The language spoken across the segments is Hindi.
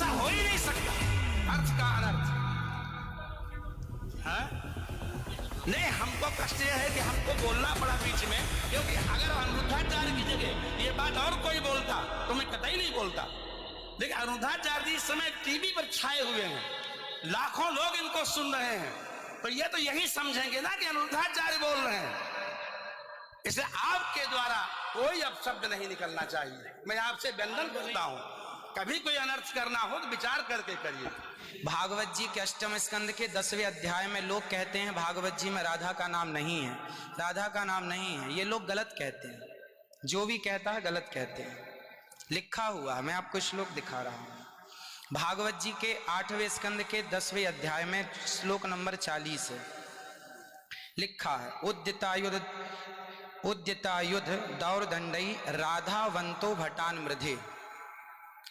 ऐसा हो ही नहीं सकता, अर्थ का अनर्थ। हाँ? नहीं, हमको कष्ट यह है कि हमको बोलना पड़ा बीच में, क्योंकि अगर अनिरुद्धाचार्य की जगह ये बात और कोई बोलता तो मैं कतई नहीं बोलता। लेकिन अनिरुद्धाचार्य जी इस समय टीवी पर छाए हुए हैं, लाखों लोग इनको सुन रहे हैं, तो ये तो यही समझेंगे ना कि अनिरुद्धाचार्य बोल रहे हैं। इसलिए आपके द्वारा कोई अपशब्द नहीं निकलना चाहिए। मैं आपसे वंदन करता हूं, कभी कोई अनर्थ करना हो तो विचार करके करिए। भागवत जी के अष्टम स्कंद के 10वें अध्याय में लोग कहते हैं भागवत जी में राधा का नाम नहीं है, राधा का नाम नहीं है। ये लोग गलत कहते हैं, जो भी कहता है गलत कहते हैं। लिखा हुआ है, मैं आपको श्लोक दिखा रहा हूं। भागवत जी के 8वें स्कंद के 10वें अध्याय में श्लोक नंबर 40 है, लिखा है उद्यतायुध दौरदंडई राधावंतो भटान मृधे।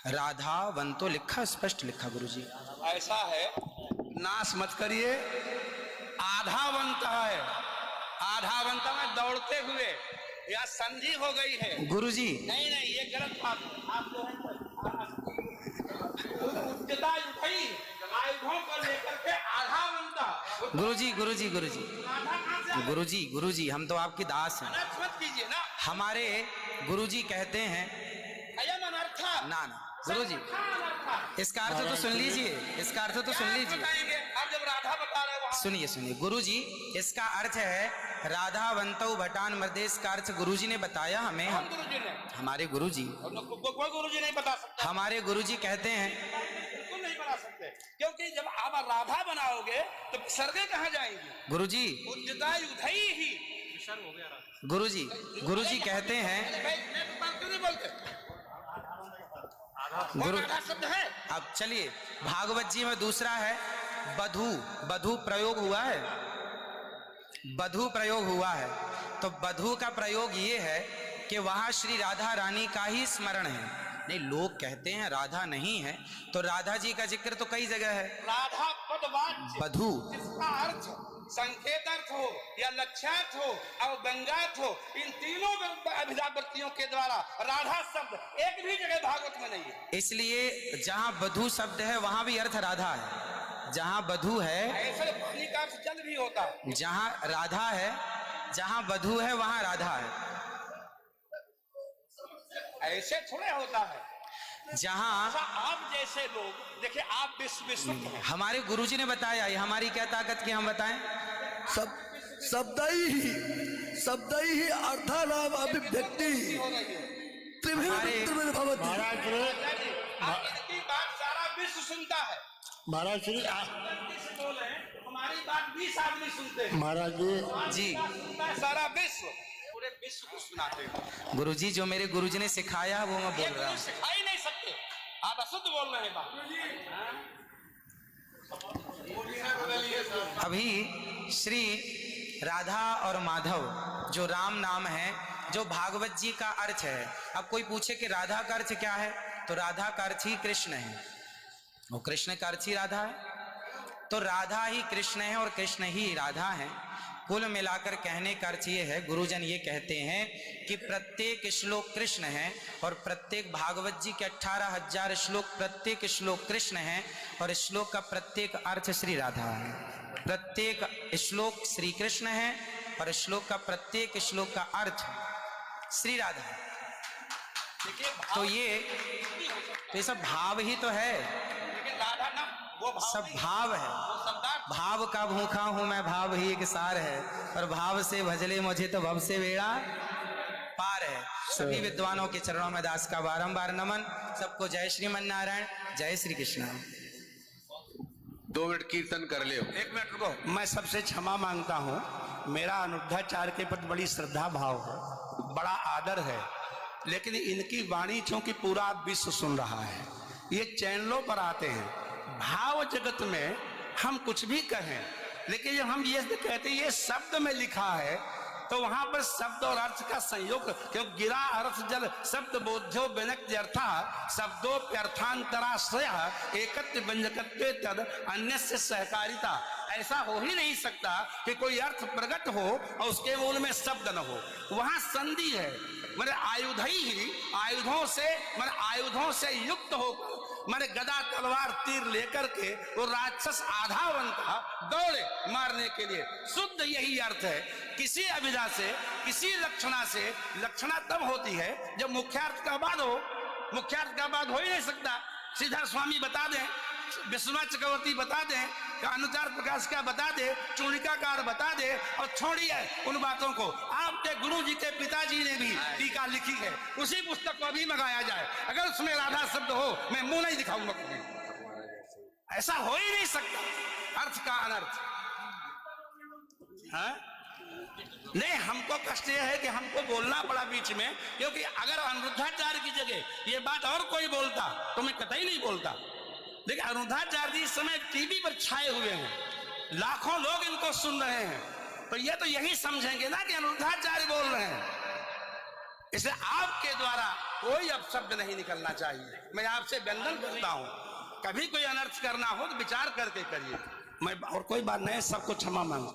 राधावंतो लिखा, स्पष्ट लिखा गुरुजी। ऐसा है, नाश मत करिए। आधावंत है, आधावंत में दौड़ते हुए, या संधि हो गई है गुरुजी। नहीं नहीं, ये गलत बात है। आप जो है आयुधों को लेकर के आधावंत। गुरुजी गुरुजी गुरुजी गुरुजी गुरुजी, हम तो आपकी दास हैं। मत कीजिए ना। हमारे गुरुजी कहते हैं ना ना गुरुजी, इसका अर्थ तो सुन लीजिए, इसका अर्थ तो सुन लीजिए। आप जब राधा बता रहे हो, सुनिए सुनिए गुरुजी, इसका अर्थ है राधावंतो भटान मृदेश का अर्थ गुरुजी ने बताया हमें। गुरुजी ने, हमारे गुरुजी, कोई गुरुजी नहीं बता सकता। हमारे गुरुजी कहते हैं बिल्कुल नहीं बना सकते, क्योंकि जब आप राधा बनाओगे तो सर्गे कहाँ जाएंगे? गुरुजी उद्यतायुधई ही हो गया। गुरुजी गुरुजी कहते हैं, क्यों नहीं बोलते? गुरु शब्द है। अब चलिए, भागवत जी में दूसरा है बधू। बधू प्रयोग हुआ है, बधू प्रयोग हुआ है। तो बधू का प्रयोग ये है कि वहां श्री राधा रानी का ही स्मरण है। नहीं, लोग कहते हैं राधा नहीं है, तो राधा जी का जिक्र तो कई जगह है। राधा पदवाच्य, बधू इसका अर्थ संकेत अर्थ हो या लक्ष्यार्थ हो और व्यंग्यार्थ हो, इन तीनों अभिधावृत्तियों के द्वारा राधा शब्द एक भी जगह भागवत में नहीं है। इसलिए जहां बधू शब्द है वहां भी अर्थ राधा है। जहां बधू है, ऐसे पानी का अर्थ जल भी होता है। जहां राधा है, जहां बधू है वहां राधा है। ऐसे थोड़े होता है। जहां आप जैसे लोग देखिए, आप विश्व हमारे गुरुजी ने बताया, ये हमारी क्या ताकत की हम बताएं? शब्द ही अर्थानाम अभिव्यक्ति त्रिभिन्न भवति। इनकी बात सारा विश्व सुनता है। महाराज श्री बोले हमारी बात 20 आदमी सुनते हैं। महाराज जी, सारा विश्व, पूरे विश्व को सुनाते हैं। गुरुजी जो मेरे गुरुजी ने सिखाया वो मैं बोल रहा हूँ। सिखा ही नहीं सकते, आप अशुद्ध बोल रहे हैं बात। अभी श्री राधा और माधव जो राम नाम है, जो भागवत जी का अर्थ है। अब कोई पूछे कि राधा का अर्थ क्या है, तो राधा का अर्थ ही कृष्ण है, वो कृष्ण का अर्थ ही राधा है। तो राधा ही कृष्ण है और कृष्ण ही राधा है। कुल मिलाकर कहने का अर्थ ये है, गुरुजन ये कहते हैं कि प्रत्येक श्लोक कृष्ण है और प्रत्येक भागवत जी के 18,000 श्लोक, प्रत्येक श्लोक कृष्ण है और श्लोक का प्रत्येक अर्थ श्री राधा है। प्रत्येक श्लोक श्री कृष्ण है और श्लोक का प्रत्येक श्लोक का अर्थ श्री राधा है। तो ये सब भाव ही तो है, राधा ना वो सब भाव है। भाव का भूखा हूं मैं, भाव ही एक सार है, और भाव से भजले मुझे तो भव से बेड़ा पार है। सभी विद्वानों के चरणों में दास का बारंबार नमन। सबको जय श्रीमन नारायण, जय श्री कृष्ण। 2 मिनट कीर्तन कर ले। 1 मिनट रुको, मैं सबसे क्षमा मांगता हूं। मेरा अनिरुद्धाचार्य के प्रति बड़ी श्रद्धा भाव है, बड़ा आदर है, लेकिन इनकी वाणी चूंकि पूरा विश्व सुन रहा है, ये चैनलों पर आते हैं। भाव जगत में हम कुछ भी कहें, लेकिन जब हम ये कहते हैं ये शब्द में लिखा है, तो वहां पर शब्द और अर्थ का संयोग, क्योंकि गिरा अर्थ जल शब्द बोध्यो व्यनक्ति अर्था शब्दोप्यर्थांतराश्रय एकत्व व्यंजकत्वे तद अन्य से सहकारिता। ऐसा हो ही नहीं सकता कि कोई अर्थ प्रकट हो और उसके मूल में शब्द न हो। वहां संधि है, मतलब आयुध ही आयुधों से, मतलब आयुधों से युक्त होकर माने गदा तलवार तीर लेकर के वो राक्षस आधावन था दौड़े मारने के लिए। शुद्ध यही अर्थ है। किसी अभिधा से, किसी लक्षणा से, लक्षणा तब होती है जब मुख्यार्थ का बाद हो। मुख्यार्थ का बाद हो ही नहीं सकता। सीधा स्वामी बता दें, विश्वनाथ चक्रवर्ती बता दें, अनुचार प्रकाश का बता दे, चूड़िकाकार बता दे, और छोड़िए उन बातों को। आपके गुरु जी के पिताजी ने भी टीका लिखी है, उसी पुस्तक को अभी मंगाया जाए। अगर उसमें राधा शब्द हो, मैं मुंह नहीं दिखाऊंगा कभी। ऐसा हो ही नहीं सकता। अर्थ का अनर्थ है। नहीं, हमको कष्ट यह है कि हमको बोलना पड़ा बीच में, क्योंकि अगर अनिरुद्धाचार्य की जगह ये बात और कोई बोलता तो मैं कतई नहीं बोलता। देखिए, अनिरुद्धाचार्य जी इस समय टीवी पर छाए हुए हैं, लाखों लोग इनको सुन रहे हैं, तो ये तो यही समझेंगे ना कि अनिरुद्धाचार्य बोल रहे हैं। इसलिए आपके द्वारा कोई अपशब्द नहीं निकलना चाहिए। मैं आपसे वंदन करता हूं, कभी कोई अनर्थ करना हो तो विचार करके करिए। मैं और कोई बात नहीं, सबको क्षमा मांगता हूं।